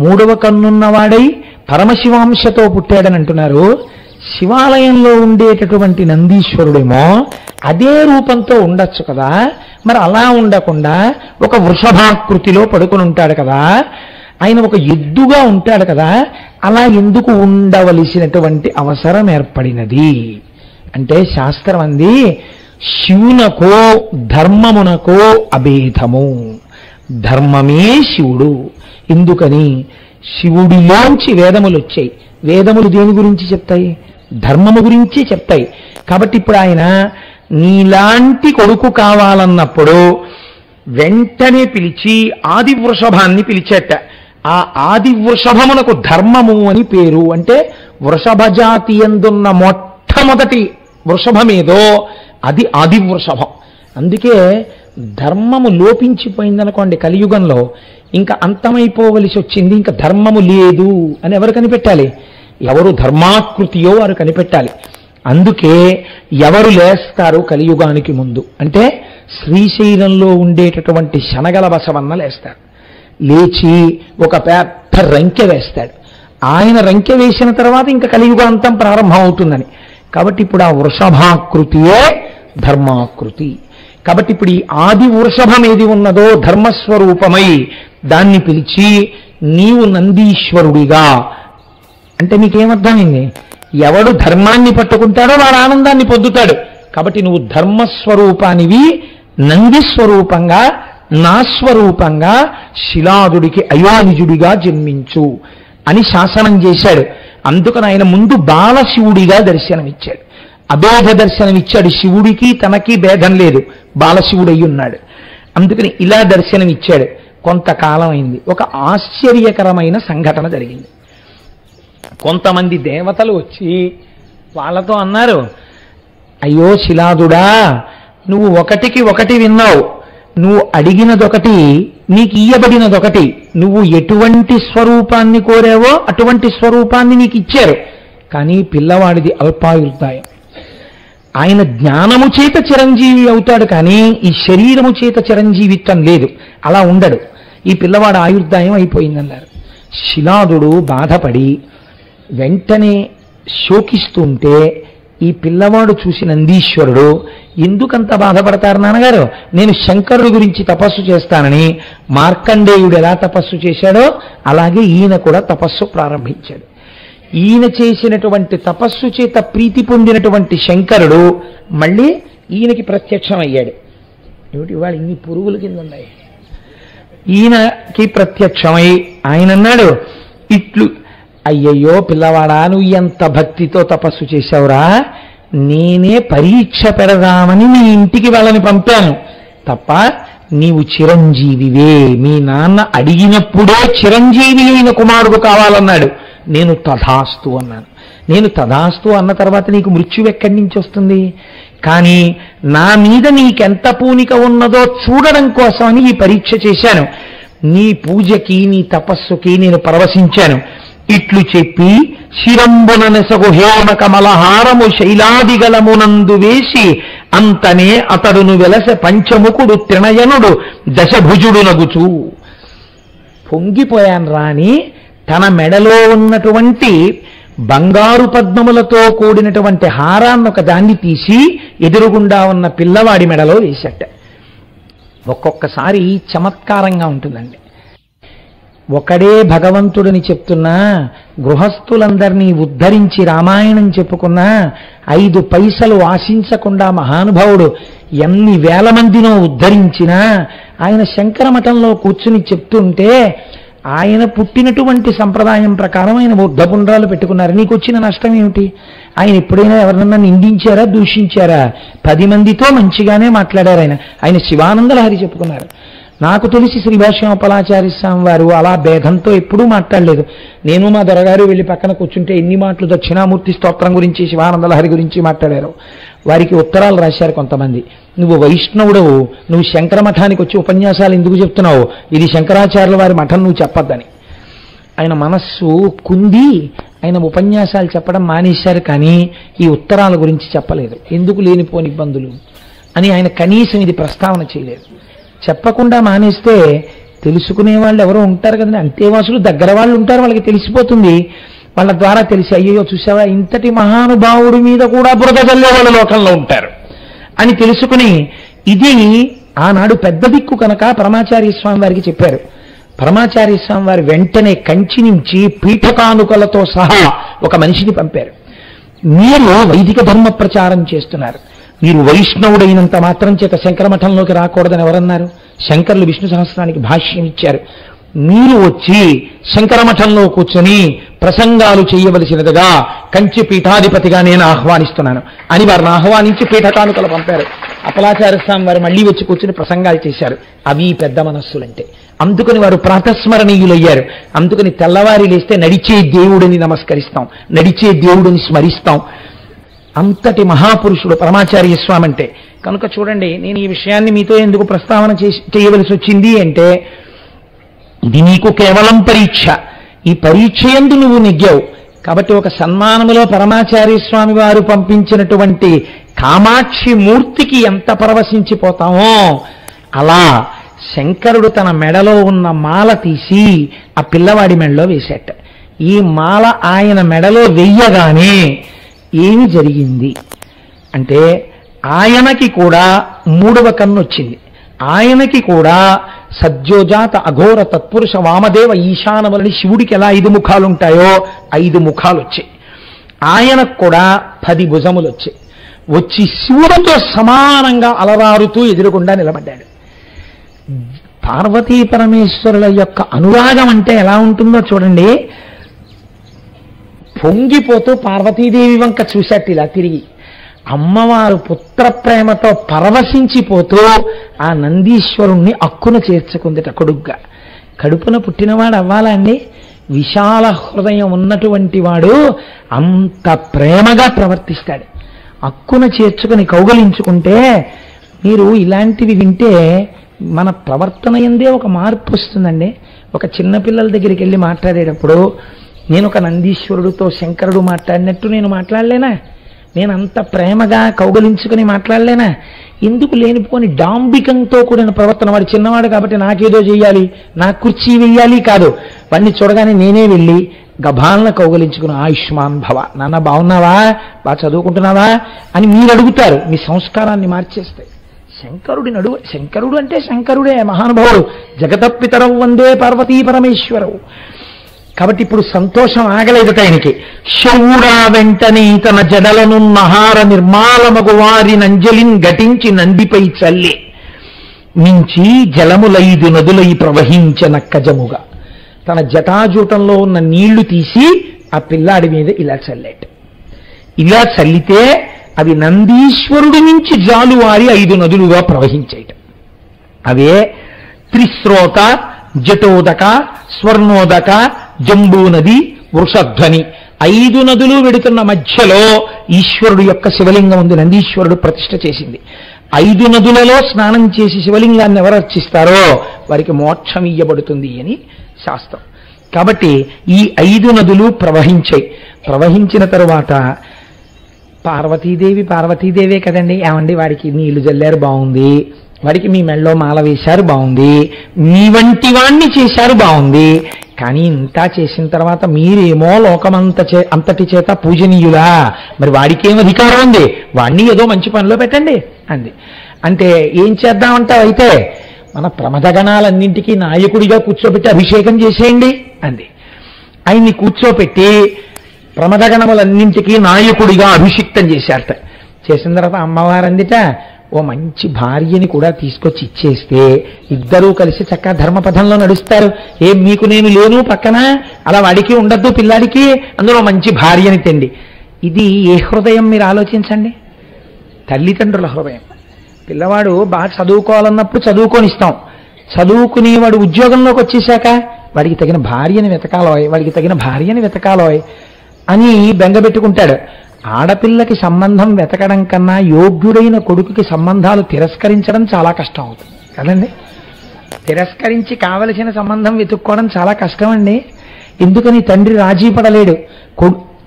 3వ కన్నున్నవాడై పరమశివాంశతో పుట్టాడని అంటున్నారు. శివాలయంలో ఉండేటటువంటి నందీశ్వరుడేమో అదే రూపంతో ఉండొచ్చు కదా, మరి అలా ఉండకుండా ఒక వృషభాకృతిలో పడుకుని ఉంటాడు కదా, ఆయన ఒక ఎద్దుగా ఉంటాడు కదా, అలా ఎందుకు ఉండవలసినటువంటి అవసరం ఏర్పడినది అంటే శాస్త్రం అంది శివునకో ధర్మమునకో అభేదము, ధర్మమే శివుడు. ఎందుకని? శివుడిలోంచి వేదములు వచ్చాయి. వేదములు దేని గురించి చెప్తాయి? ధర్మము గురించి చెప్తాయి. కాబట్టి ఇప్పుడు ఆయన నీలాంటి కొడుకు కావాలన్నప్పుడు వెంటనే పిలిచి ఆది వృషభాన్ని పిలిచేట. ఆ ఆది వృషభమునకు ధర్మము అని పేరు. అంటే వృషభ జాతి యందున్న మొట్టమొదటి వృషభమేదో అది ఆది వృషభం. అందుకే ధర్మము లోపించిపోయిందనుకోండి కలియుగంలో, ఇంకా అంతమైపోవలసి వచ్చింది, ఇంకా ధర్మము లేదు అని ఎవరు కనిపెట్టాలి? ఎవరు ధర్మాకృతియో వారు కనిపెట్టాలి. అందుకే ఎవరు లేస్తారు కలియుగానికి ముందు అంటే శ్రీశైలంలో ఉండేటటువంటి శనగల బసవన్న లేస్తారు. లేచి ఒక పెద్ద రంకె వేస్తాడు. ఆయన రంకె వేసిన తర్వాత ఇంకా కలియుగాంతం ప్రారంభం అవుతుందని. కాబట్టి ఇప్పుడు ఆ వృషభాకృతియే ధర్మాకృతి. కాబట్టి ఇప్పుడు ఈ ఆది వృషభం ఏది ఉన్నదో ధర్మస్వరూపమై దాన్ని పిలిచి నీవు నందీశ్వరుడిగా అంటే మీకేమర్థమైంది? ఎవడు ధర్మాన్ని పట్టుకుంటాడో వాడు ఆనందాన్ని పొందుతాడు. కాబట్టి నువ్వు ధర్మస్వరూపానివి, నందిస్వరూపంగా నా స్వరూపంగా శిలాదుడికి అయోనిజుడిగా జన్మించు అని శాసనం చేశాడు. అందుకని ఆయన ముందు బాలశివుడిగా దర్శనమిచ్చాడు, అభేద దర్శనమిచ్చాడు. శివుడికి తనకి భేదం లేదు, బాలశివుడై ఉన్నాడు. అందుకని ఇలా దర్శనమిచ్చాడు. కొంతకాలం అయింది, ఒక ఆశ్చర్యకరమైన సంఘటన జరిగింది. కొంతమంది దేవతలు వచ్చి వాళ్ళతో అన్నారు, అయ్యో శిలాదుడా, నువ్వు ఒకటికి ఒకటి విన్నావు, నువ్వు అడిగినదొకటి నీకు ఇయ్యబడినదొకటి, నువ్వు ఎటువంటి స్వరూపాన్ని కోరావో అటువంటి స్వరూపాన్ని నీకు ఇచ్చారు. కానీ పిల్లవాడిది అల్పాయుర్దాయం. ఆయన జ్ఞానము చేత చిరంజీవి అవుతాడు, కానీ ఈ శరీరము చేత చిరంజీవిత్వం లేదు, అలా ఉండడు. ఈ పిల్లవాడు ఆయుర్దాయం అయిపోయిందన్నారు. శిలాదుడు బాధపడి వెంటనే శోకిస్తుంటే ఈ పిల్లవాడు చూసి నందీశ్వరుడు, ఎందుకంత బాధపడతారు నాన్నగారు, నేను శంకరుడి గురించి తపస్సు చేస్తానని మార్కండేయుడు ఎలా తపస్సు చేశాడో అలాగే ఈయన కూడా తపస్సు ప్రారంభించాడు. ఈయన చేసినటువంటి తపస్సు చేత ప్రీతి పొందినటువంటి శంకరుడు మళ్ళీ ఈయనకి ప్రత్యక్షమయ్యాడు. ఏమిటి ఇవాళ ఇన్ని పురుగుల కింద ఉన్నాయి? ఈయనకి ప్రత్యక్షమై ఆయన అన్నాడు, ఇట్లు అయ్యయ్యో పిల్లవాడా, నువ్వు ఎంత భక్తితో తపస్సు చేశావురా, నేనే పరీక్ష పెడదామని నీ ఇంటికి వాళ్ళని పంపాను తప్ప నీవు చిరంజీవివే, మీ నాన్న అడిగినప్పుడే చిరంజీవి అయిన కుమారుడు కావాలన్నాడు. నేను తథాస్తు అన్నాను. నేను తథాస్తు అన్న తర్వాత నీకు మృత్యువు ఎక్కడి నుంచి వస్తుంది? కానీ నా మీద నీకెంత పూనిక ఉన్నదో చూడడం కోసమని ఈ పరీక్ష చేశాను. నీ పూజకి నీ తపస్సుకి నేను పరవశించాను. ఇట్లు చెప్పి శిరంబున నెసగు హేమ కమలహారము శైలాదిగలమునందు వేసి అంతనే అతడును వెలస పంచముకుడు త్రినయనుడు దశభుజుడు నగుచు. పొంగిపోయాను రాని తన మెడలో ఉన్నటువంటి బంగారు పద్మములతో కూడినటువంటి హారాన్ని ఒక దాన్ని తీసి ఎదురుగుండా ఉన్న పిల్లవాడి మెడలో వేసట. ఒక్కొక్కసారి చమత్కారంగా ఉంటుందండి. ఒకడే భగవంతుడిని చెప్తున్నా, గృహస్థులందరినీ ఉద్ధరించి రామాయణం చెప్పుకున్నా, 5 పైసలు ఆశించకుండా మహానుభావుడు ఎన్ని వేల మందినో ఉద్ధరించినా ఆయన శంకర మఠంలో కూర్చుని చెప్తుంటే ఆయన పుట్టినటువంటి సంప్రదాయం ప్రకారం ఆయన బుద్ధపుండ్రాలు పెట్టుకున్నారు. నీకు వచ్చిన నష్టం ఏమిటి? ఆయన ఎప్పుడైనా ఎవరన్నా నిందించారా, దూషించారా? 10 మందితో మంచిగానే మాట్లాడారు. ఆయన శివానంద లహరి చెప్పుకున్నారు. నాకు తెలిసి శ్రీభాష్యోపలాచార్య స్వామి వారు అలా భేదంతో ఎప్పుడూ మాట్లాడలేదు. నేను మా దొరగారు వెళ్ళి పక్కన కూర్చుంటే ఎన్ని మాటలు దక్షిణామూర్తి స్తోత్రం గురించి, శివానంద లహరి గురించి మాట్లాడారు. వారికి ఉత్తరాలు రాశారు కొంతమంది, నువ్వు వైష్ణవుడవు, నువ్వు శంకర మఠానికి వచ్చి ఉపన్యాసాలు ఎందుకు చెప్తున్నావు, ఇది శంకరాచార్యుల వారి మఠం, నువ్వు చెప్పొద్దని. ఆయన మనస్సు కుంది ఆయన ఉపన్యాసాలు చెప్పడం మానేశారు, కానీ ఈ ఉత్తరాల గురించి చెప్పలేదు. ఎందుకు లేనిపోని ఇబ్బందులు అని ఆయన కనీసం ఇది ప్రస్తావన చేయలేదు. చెప్పకుండా మానేస్తే తెలుసుకునే వాళ్ళు ఎవరో ఉంటారు కదండి, అంతేవాసులు దగ్గర వాళ్ళు ఉంటారు, వాళ్ళకి తెలిసిపోతుంది. వాళ్ళ ద్వారా తెలిసి అయ్యో చూసావా ఇంతటి మహానుభావుడి మీద కూడా బురద చల్లే వాళ్ళ లోకంలో ఉంటారు అని తెలుసుకుని, ఇది ఆనాడు పెద్ద దిక్కు కనుక పరమాచార్య స్వామి వారికి చెప్పారు. పరమాచార్య స్వామి వారు వెంటనే కంచి నుంచి పీఠకానుకలతో సహా ఒక మనిషిని పంపారు. మీరు వైదిక ధర్మ ప్రచారం చేస్తున్నారు, మీరు వైష్ణవుడైనంత మాత్రం చేత శంకర మఠంలోకి రాకూడదని ఎవరన్నారు? శంకరులు విష్ణు సహస్రానికి భాష్యం ఇచ్చారు. మీరు వచ్చి శంకర మఠంలో కూర్చొని ప్రసంగాలు చేయవలసినదిగా కంచి పీఠాధిపతిగా నేను ఆహ్వానిస్తున్నాను అని వారిని ఆహ్వానించి పీఠకానుకలు పంపారు. అప్పలాచార్య స్వామి వారు మళ్ళీ వచ్చి కూర్చుని ప్రసంగాలు చేశారు. అవి పెద్ద మనస్సులంటే. అందుకని వారు ప్రాతస్మరణీయులయ్యారు. అందుకని తెల్లవారి లేస్తే నడిచే దేవుడిని నమస్కరిస్తాం, నడిచే దేవుడిని స్మరిస్తాం. అంతటి మహాపురుషుడు పరమాచార్య స్వామి అంటే. కనుక చూడండి, నేను ఈ విషయాన్ని మీతో ఎందుకు ప్రస్తావన చేయవలసి వచ్చింది అంటే, ఇది నీకు కేవలం పరీక్ష. ఈ పరీక్ష యందు నువ్వు నెగ్గావు కాబట్టి ఒక సన్మానములో పరమాచార్య స్వామి వారు పంపించినటువంటి కామాక్షి మూర్తికి ఎంత పరవశించిపోతామో అలా శంకరుడు తన మెడలో ఉన్న మాల తీసి ఆ పిల్లవాడి మెడలో వేశాట. ఈ మాల ఆయన మెడలో వెయ్యగానే ఏమి జరిగింది అంటే, ఆయనకి కూడా మూడవ కన్ను వచ్చింది. ఆయనకి కూడా సద్యోజాత అఘోర తత్పురుష వామదేవ ఈశానములని శివుడికి ఎలా 5 ముఖాలు ఉంటాయో 5 ముఖాలు వచ్చాయి. ఆయనకు కూడా 10 భుజములు వచ్చాయి. వచ్చి శివుడితో సమానంగా అలరారుతూ ఎదురుగుండా నిలబడ్డాడు. పార్వతీ పరమేశ్వరుల యొక్క అనురాగం అంటే ఎలా ఉంటుందో చూడండి. పొంగిపోతూ పార్వతీదేవి వంక చూశాట్ ఇలా తిరిగి. అమ్మవారు పుత్ర ప్రేమతో పరవశించిపోతూ ఆ నందీశ్వరుణ్ణి అక్కున చేర్చుకుందిట కొడుగ్గా. కడుపున పుట్టినవాడు అవ్వాలా అండి? విశాల హృదయం ఉన్నటువంటి వాడు అంత ప్రేమగా ప్రవర్తిస్తాడు. అక్కున చేర్చుకుని కౌగలించుకుంటే మీరు ఇలాంటివి వింటే మన ప్రవర్తన ఎందే ఒక మార్పు వస్తుందండి. ఒక చిన్నపిల్లల దగ్గరికి వెళ్ళి మాట్లాడేటప్పుడు నేను ఒక నందీశ్వరుడితో శంకరుడు మాట్లాడినట్టు నేను మాట్లాడలేనా? నేను అంత ప్రేమగా కౌగలించుకుని మాట్లాడలేనా? ఎందుకు లేనిపోని డాంబికంతో కూడిన ప్రవర్తన. వాడు చిన్నవాడు కాబట్టి నాకేదో చెయ్యాలి, నా కుర్చీ వెయ్యాలి కాదు. వాడిని చూడగానే నేనే వెళ్ళి గభాలను కౌగలించుకుని ఆయుష్మాన్ భవ, నాన్న బాగున్నావా, బాగా చదువుకుంటున్నావా అని మీరు అడుగుతారు. మీ సంస్కారాన్ని మార్చేస్తాయి. శంకరుడు అంటే శంకరుడే, మహానుభావుడు. జగతపితరవు వందే పార్వతీ పరమేశ్వరవు. కాబట్టి ఇప్పుడు సంతోషం ఆగలేదట ఆయనకి. శౌరా వెంటనే తన జడలను నహార నిర్మాలమగు వారి నంజలిన్ ఘటించి నందిపై చల్లి మించి జలములైదు నదులై ప్రవహించనక్కజముగా తన జటాజూటంలో ఉన్న నీళ్లు తీసి ఆ పిల్లాడి మీద ఇలా చల్లేట. ఇలా చల్లితే అవి నందీశ్వరుడి నుంచి జాలువారి 5 నదులుగా ప్రవహించేట. అవే త్రిస్రోత, జటోదక, స్వర్ణోదక, జంబూ నది, వృషధ్వని 5 నదులు వెడుతున్న మధ్యలో ఈశ్వరుడు యొక్క శివలింగం ఉంది. నందీశ్వరుడు ప్రతిష్ఠ చేసింది. 5 నదులలో స్నానం చేసి శివలింగాన్ని ఎవరు అర్చిస్తారో వారికి మోక్షం ఇయ్యబడుతుంది అని శాస్త్రం. కాబట్టి ఈ 5 నదులు ప్రవహించాయి. ప్రవహించిన తరువాత పార్వతీదేవే కదండి, ఏమండి వాడికి నీళ్లు జల్లారు బాగుంది, వాడికి మీ మెళ్ళలో మాల వేశారు బాగుంది, మీ వంటి వాణ్ణి చేశారు బాగుంది, కానీ ఇంత చేసిన తర్వాత మీరేమో అంతటి చేత పూజనీయులా, మరి వాడికేం అధికారం ఉంది, వాణ్ణి ఏదో మంచి పనిలో పెట్టండి అంది. అంటే ఏం చేద్దామంటావు, అయితే మన ప్రమదగణాలన్నింటికీ నాయకుడిగా కూర్చోబెట్టి అభిషేకం చేసేయండి అంది. ఆయన్ని కూర్చోపెట్టి ప్రమదగణములన్నింటికీ నాయకుడిగా అభిషిక్తం చేశారట. చేసిన తర్వాత అమ్మవారు అందిట, ఓ మంచి భార్యని కూడా తీసుకొచ్చి ఇచ్చేస్తే ఇద్దరూ కలిసి చక్కగా ధర్మపథంలో నడుస్తారు. ఏం మీకు నేను లేను పక్కన, అలా వాడికి ఉండద్దు పిల్లాడికి, అందులో మంచి భార్యని తెండి. ఇది ఏ హృదయం మీరు ఆలోచించండి. తల్లిదండ్రుల హృదయం. పిల్లవాడు బాగా చదువుకోవాలన్నప్పుడు చదువుకొనిస్తాం. చదువుకునేవాడు ఉద్యోగంలోకి వచ్చేశాక వాడికి తగిన భార్యని వెతకాలోయ్ అని బెంగబెట్టుకుంటాడు. ఆడపిల్లకి సంబంధం వెతకడం కన్నా యోగ్యుడైన కొడుకుకి సంబంధాలు తిరస్కరించడం చాలా కష్టం అవుతుంది కదండి. తిరస్కరించి కావలసిన సంబంధం వెతుక్కోవడం చాలా కష్టం అండి. ఎందుకని తండ్రి రాజీ పడలేడు.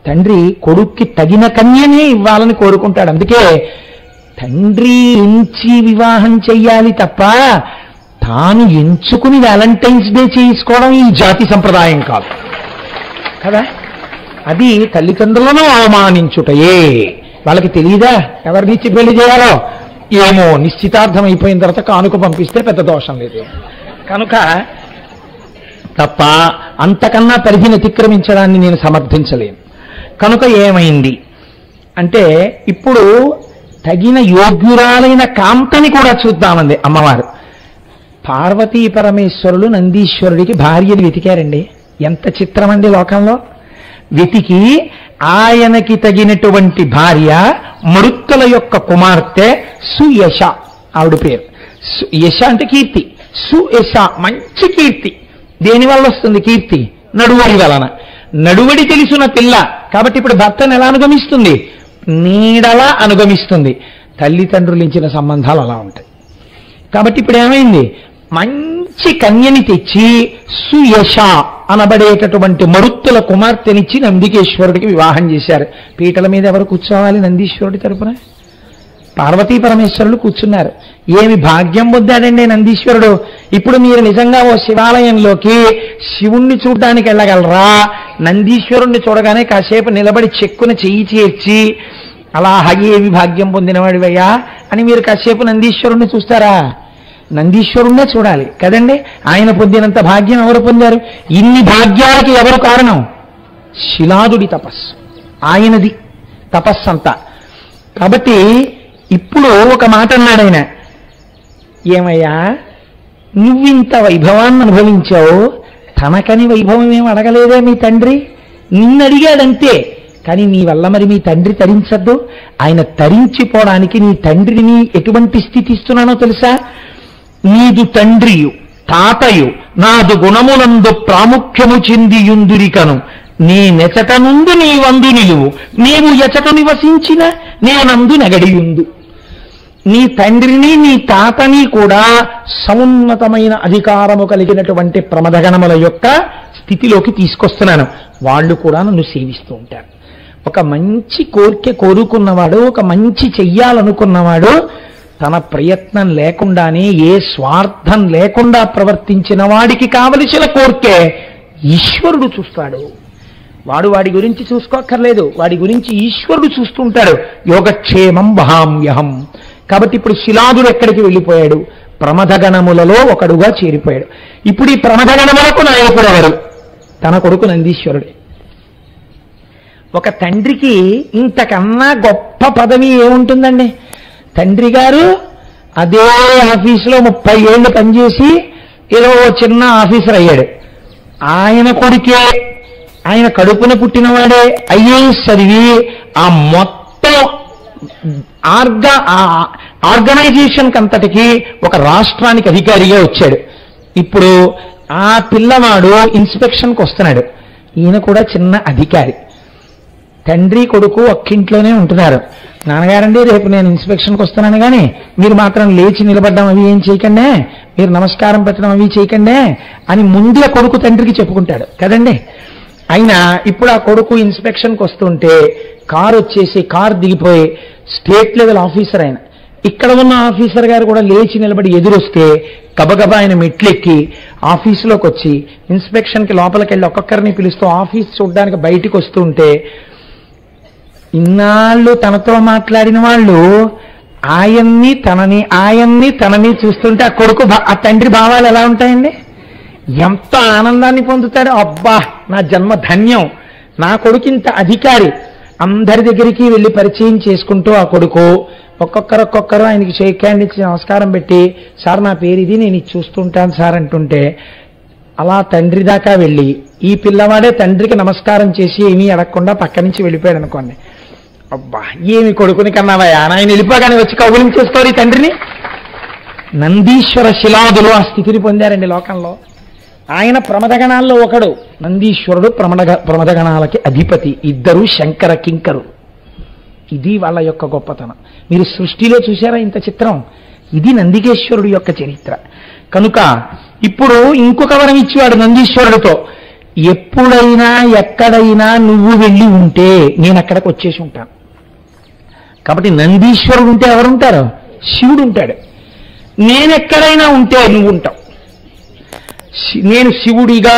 తండ్రి కొడుక్కి తగిన కన్యనే ఇవ్వాలని కోరుకుంటాడు. అందుకే తండ్రి ఎంచి వివాహం చెయ్యాలి తప్ప తాను ఎంచుకుని వ్యాలంటైన్స్ డే చేసుకోవడం ఈ జాతి సంప్రదాయం కాదు కదా. అది తల్లిదండ్రులను అవమానించుటయే. వాళ్ళకి తెలియదా ఎవరినిచ్చి పెళ్లి చేయాలో? ఏమో, నిశ్చితార్థం అయిపోయిన తర్వాత కానుక పంపిస్తే పెద్ద దోషం లేదు కనుక తప్ప అంతకన్నా పరిధిని అతిక్రమించడాన్ని నేను సమర్థించలేను. కనుక ఏమైంది అంటే, ఇప్పుడు తగిన యోగ్యురాలైన కాంతని కూడా చూద్దామంది అమ్మవారు. పార్వతీ పరమేశ్వరులు నందీశ్వరుడికి భార్యలు వెతికారండి. ఎంత చిత్రం అండి లోకంలో. వెతికి ఆయనకి తగినటువంటి భార్య మరుత్తుల యొక్క కుమార్తె సుయశ, ఆవిడ పేరు. యశ అంటే కీర్తి, సుయశ మంచి కీర్తి. దేనివల్ల వస్తుంది కీర్తి? నడువడి వలన. నడువడి తెలిసిన పిల్ల కాబట్టి ఇప్పుడు భర్తను ఎలా అనుగమిస్తుంది? నీడలా అనుగమిస్తుంది. తల్లిదండ్రులు ఇచ్చిన సంబంధాలు అలా ఉంటాయి. కాబట్టి ఇప్పుడు ఏమైంది? మంచి కన్యని తెచ్చి సుయశ అనబడేటటువంటి మరుత్తుల కుమార్తెనిచ్చి నందికేశ్వరుడికి వివాహం చేశారు. పీటల మీద ఎవరు కూర్చోవాలి నందీశ్వరుడి తరపున? పార్వతీ పరమేశ్వరులు కూర్చున్నారు. ఏమి భాగ్యం పొందాడండి నందీశ్వరుడు. ఇప్పుడు మీరు నిజంగా ఓ శివాలయంలోకి శివుణ్ణి చూడ్డానికి వెళ్ళగలరా? నందీశ్వరుణ్ణి చూడగానే కాసేపు నిలబడి చెక్కున చెయ్యి చేర్చి అలా ఏమి భాగ్యం పొందినవాడివయ్యా అని మీరు కాసేపు నందీశ్వరుణ్ణి చూస్తారా? నందీశ్వరుణ్ణే చూడాలి కదండి. ఆయన పొందినంత భాగ్యం ఎవరు పొందారు? ఇన్ని భాగ్యాలకి ఎవరు కారణం? శిలాదుడి తపస్సు, ఆయనది తపస్సంతా. కాబట్టి ఇప్పుడు ఒక మాట అన్నాడు ఆయన, ఏమయ్యా నువ్వింత వైభవాన్ని అనుభవించావు, తనకని వైభవం ఏం అడగలేదే మీ తండ్రి? నిన్ను అడిగాడంతే, కానీ నీ వల్ల మరి మీ తండ్రి తరించద్దు. ఆయన తరించిపోవడానికి నీ తండ్రిని ఎటువంటి స్థితి ఇస్తున్నానో తెలుసా? నీదు తండ్రియు తాతయు నాదు గుణములందు ప్రాముఖ్యము చెందియుందురికను నేనెచట నుండి నీ వందు నిలువు, నీవు ఎచట నివసించిన నేనందు నగడియుందు. నీ తండ్రిని నీ తాతని కూడా సమున్నతమైన అధికారము కలిగినటువంటి ప్రమదగణముల యొక్క స్థితిలోకి తీసుకొస్తున్నాను. వాళ్ళు కూడా నన్ను సేవిస్తూ ఉంటారు. ఒక మంచి కోరిక కోరుకున్నవాడు, ఒక మంచి చెయ్యాలనుకున్నవాడు తన ప్రయత్నం లేకుండానే ఏ స్వార్థం లేకుండా ప్రవర్తించిన వాడికి కావలసిన కోరికే ఈశ్వరుడు చూస్తాడు. వాడి గురించి చూసుకోక్కర్లేదు, వాడి గురించి ఈశ్వరుడు చూస్తుంటాడు. యోగక్షేమం వహామ్యహం. కాబట్టి ఇప్పుడు శిలాదుడు ఎక్కడికి వెళ్ళిపోయాడు? ప్రమదగణములలో ఒకడుగా చేరిపోయాడు. ఇప్పుడు ఈ ప్రమదగణములకు నాయకుడు ఎవరు? తన కొడుకు నందీశ్వరుడే. ఒక తండ్రికి ఇంతకన్నా గొప్ప పదవి ఏముంటుందండి? తండ్రి గారు అదే ఆఫీసులో 30 ఏళ్ళు పనిచేసి ఏదో చిన్న ఆఫీసర్ అయ్యాడు. ఆయన కొడుకే, ఆయన కడుపున పుట్టినవాడే ఐఏఎస్ చదివి ఆ మొత్తం ఆర్గనైజేషన్ అంతటికి ఒక రాష్ట్రానికి అధికారిగా వచ్చాడు. ఇప్పుడు ఆ పిల్లవాడు ఇన్స్పెక్షన్కి వస్తున్నాడు. ఈయన కూడా చిన్న అధికారి. తండ్రి కొడుకు ఒక్కింట్లోనే ఉంటున్నారు. నాన్నగారండి రేపు నేను ఇన్స్పెక్షన్కి వస్తున్నాను, కానీ మీరు మాత్రం లేచి నిలబడ్డం అవి ఏం చేయకండి, మీరు నమస్కారం పెట్టడం అవి చేయకండి అని ముందుగా కొడుకు తండ్రికి చెప్పుకుంటాడు కదండి. అయినా ఇప్పుడు ఆ కొడుకు ఇన్స్పెక్షన్కి వస్తుంటే కారు వచ్చేసి కారు దిగిపోయి స్టేట్ లెవెల్ ఆఫీసర్ ఆయన, ఇక్కడ ఉన్న ఆఫీసర్ గారు కూడా లేచి నిలబడి ఎదురొస్తే గబగబా ఆయన మెట్లెక్కి ఆఫీసులోకి వచ్చి ఇన్స్పెక్షన్కి లోపలికి వెళ్ళి ఒక్కొక్కరిని పిలుస్తూ ఆఫీస్ చూడడానికి బయటికి వస్తుంటే ఇన్నాళ్ళు తనతో మాట్లాడిన వాళ్ళు ఆయన్ని తనని చూస్తుంటే ఆ కొడుకు ఆ తండ్రి భావాలు ఎలా ఉంటాయండి? ఎంత ఆనందాన్ని పొందుతాడు. అబ్బా నా జన్మ ధన్యం, నా కొడుకు ఇంత అధికారి. అందరి దగ్గరికి వెళ్ళి పరిచయం చేసుకుంటూ ఆ కొడుకు ఒక్కొక్కరు ఆయనకి షేక్ హ్యాండ్ ఇచ్చి నమస్కారం పెట్టి, సార్ నా పేరు ఇది, నేను ఇది చూస్తుంటాను సార్ అంటుంటే అలా తండ్రి దాకా వెళ్ళి ఈ పిల్లవాడే తండ్రికి నమస్కారం చేసి ఏమీ అడగకుండా పక్క నుంచి వెళ్ళిపోయాడు అనుకోండి. అబ్బా ఏమి కొడుకుని కన్నావయ్యా, ఆయన వెళ్ళిపోగానే వచ్చి కౌగులించేస్తారు ఈ తండ్రిని. నందీశ్వర శిలాదులు ఆ స్థితిని పొందారండి లోకంలో. ఆయన ప్రమదగణాల్లో ఒకడు, నందీశ్వరుడు ప్రమదగణాలకి అధిపతి. ఇద్దరు శంకర కింకరు. ఇది వాళ్ళ యొక్క గొప్పతనం. మీరు సృష్టిలో చూసారా ఇంత చిత్రం? ఇది నందికేశ్వరుడు యొక్క చరిత్ర. కనుక ఇప్పుడు ఇంకొక వరం ఇచ్చేవాడు నందీశ్వరుడితో, ఎప్పుడైనా ఎక్కడైనా నువ్వు వెళ్ళి ఉంటే నేను అక్కడికి వచ్చేసి ఉంటాను. కాబట్టి నందీశ్వరుడు ఉంటే ఎవరుంటారు? శివుడు ఉంటాడు. నేనెక్కడైనా ఉంటే నువ్వు ఉంటావు. నేను శివుడిగా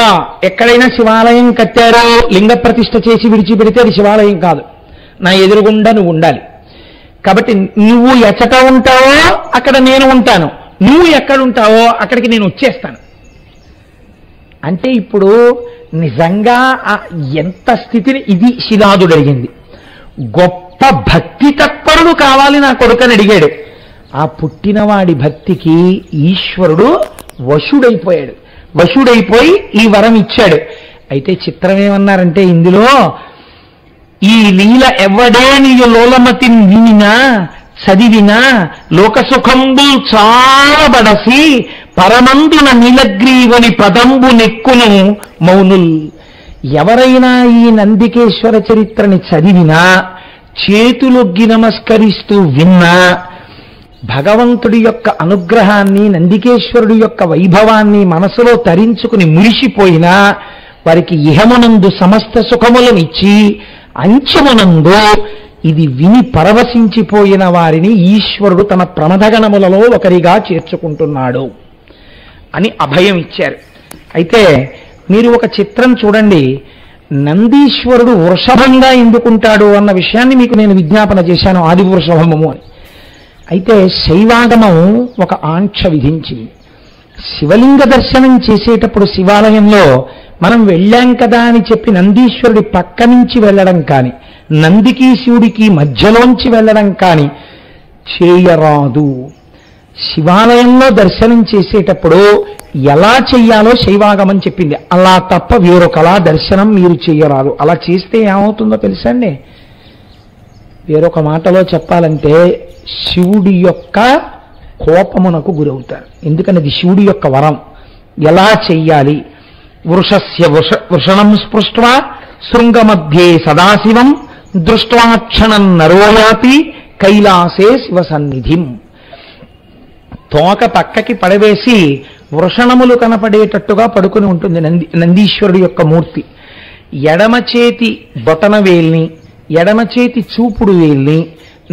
ఎక్కడైనా శివాలయం కట్టారో లింగ ప్రతిష్ఠ చేసి విడిచిపెడితే అది శివాలయం కాదు, నా ఎదురుగుండా నువ్వు ఉండాలి. కాబట్టి నువ్వు ఎచ్చట ఉంటావో అక్కడ నేను ఉంటాను, నువ్వు ఎక్కడుంటావో అక్కడికి నేను వచ్చేస్తాను. అంటే ఇప్పుడు నిజంగా ఎంత స్థితిని ఇది శిలాదుడు అడిగింది. గొప్ప భక్తి తత్పరుడు కావాలి నా కొడుకని అడిగాడు. ఆ పుట్టినవాడి భక్తికి ఈశ్వరుడు వశుడైపోయాడు. వశుడైపోయి ఈ వరం ఇచ్చాడు. అయితే చిత్రం ఏమన్నారంటే ఇందులో, ఈ లీల ఎవడే నీయు లోలమతి వినినా చదివినా లోకసుఖంబు చాలబడసి పరమందున నీలగ్రీవని పదంబు నెక్కును మౌనుల్. ఎవరైనా ఈ నందికేశ్వర చరిత్రని చదివినా, చేతులొగ్గి నమస్కరిస్తూ విన్నా, భగవంతుడి యొక్క అనుగ్రహాన్ని, నందికేశ్వరుడి యొక్క వైభవాన్ని మనసులో తరించుకుని మురిసిపోయినా వారికి ఇహమునందు సమస్త సుఖములనిచ్చి అంచమునందు ఇది విని పరవశించిపోయిన వారిని ఈశ్వరుడు తన ప్రమదగణములలో ఒకరిగా చేర్చుకుంటున్నాడు అని అభయం ఇచ్చారు. అయితే మీరు ఒక చిత్రం చూడండి. నందీశ్వరుడు వృషభంగా ఎందుకుంటాడు అన్న విషయాన్ని మీకు నేను విజ్ఞాపన చేశాను, ఆది వృషభము అని. అయితే శైవాగమం ఒక ఆంక్ష విధించింది. శివలింగ దర్శనం చేసేటప్పుడు శివాలయంలో మనం వెళ్ళాం కదా అని చెప్పి నందీశ్వరుడి పక్క నుంచి వెళ్ళడం కానీ, నందికి శివుడికి మధ్యలోంచి వెళ్ళడం కానీ చేయరాదు. శివాలయంలో దర్శనం చేసేటప్పుడు ఎలా చెయ్యాలో శైవాగమం చెప్పింది. అలా తప్ప వేరొకలా దర్శనం మీరు చెయ్యరాదు. అలా చేస్తే ఏమవుతుందో తెలుసండి? వేరొక మాటలో చెప్పాలంటే శివుడి యొక్క కోపమునకు గురవుతారు. ఎందుకని అది శివుడి యొక్క వరం. ఎలా చెయ్యాలి? వృషస్య వృషణం స్పృష్ట్వా శృంగమధ్యే సదాశివం దృష్ట్వాక్షణం నరోయాతి కైలాసే శివ సన్నిధిం. తోక పక్కకి పడవేసి వృషణములు కనపడేటట్టుగా పడుకుని ఉంటుంది నందీశ్వరుడు యొక్క మూర్తి. ఎడమ చేతి బొటన వేల్ని, ఎడమ చేతి చూపుడు వేల్ని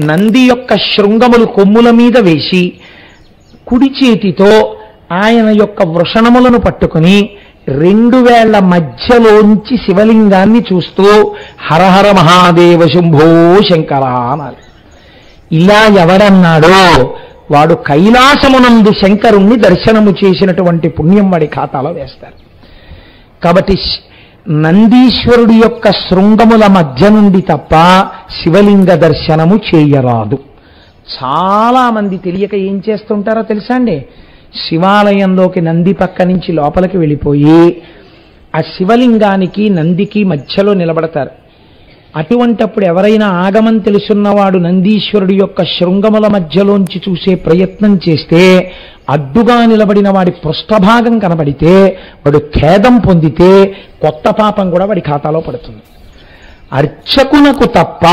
నంది యొక్క శృంగములు కొమ్ముల మీద వేసి, కుడి చేతితో ఆయన యొక్క వృషణములను పట్టుకుని 2 వేళ్ల మధ్యలోంచి శివలింగాన్ని చూస్తూ హరహర మహాదేవ శంభో శంకర అనాలి. ఇలా ఎవడన్నాడో వాడు కైలాసమునందు శంకరుణ్ణి దర్శనము చేసినటువంటి పుణ్యం వాడి ఖాతాలో వేస్తారు. కాబట్టి నందీశ్వరుడి యొక్క శృంగముల మధ్య నుండి తప్ప శివలింగ దర్శనము చేయరాదు. చాలా మంది తెలియక ఏం చేస్తుంటారో తెలుసా అండి? శివాలయంలోకి నంది పక్క నుంచి లోపలికి వెళ్ళిపోయి ఆ శివలింగానికి నందికి మధ్యలో నిలబడతారు. అటువంటప్పుడు ఎవరైనా ఆగమం తెలుసున్నవాడు నందీశ్వరుడి యొక్క శృంగముల మధ్యలోంచి చూసే ప్రయత్నం చేస్తే, అడ్డుగా నిలబడిన వాడి పృష్ఠభాగం కనబడితే వాడు ఖేదం పొందితే కొత్త పాపం కూడా వాడి ఖాతాలో పడుతుంది. అర్చకునకు తప్ప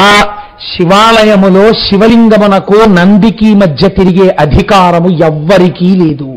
శివాలయములో శివలింగమునకు నందికి మధ్య తిరిగే అధికారము ఎవ్వరికీ లేదు.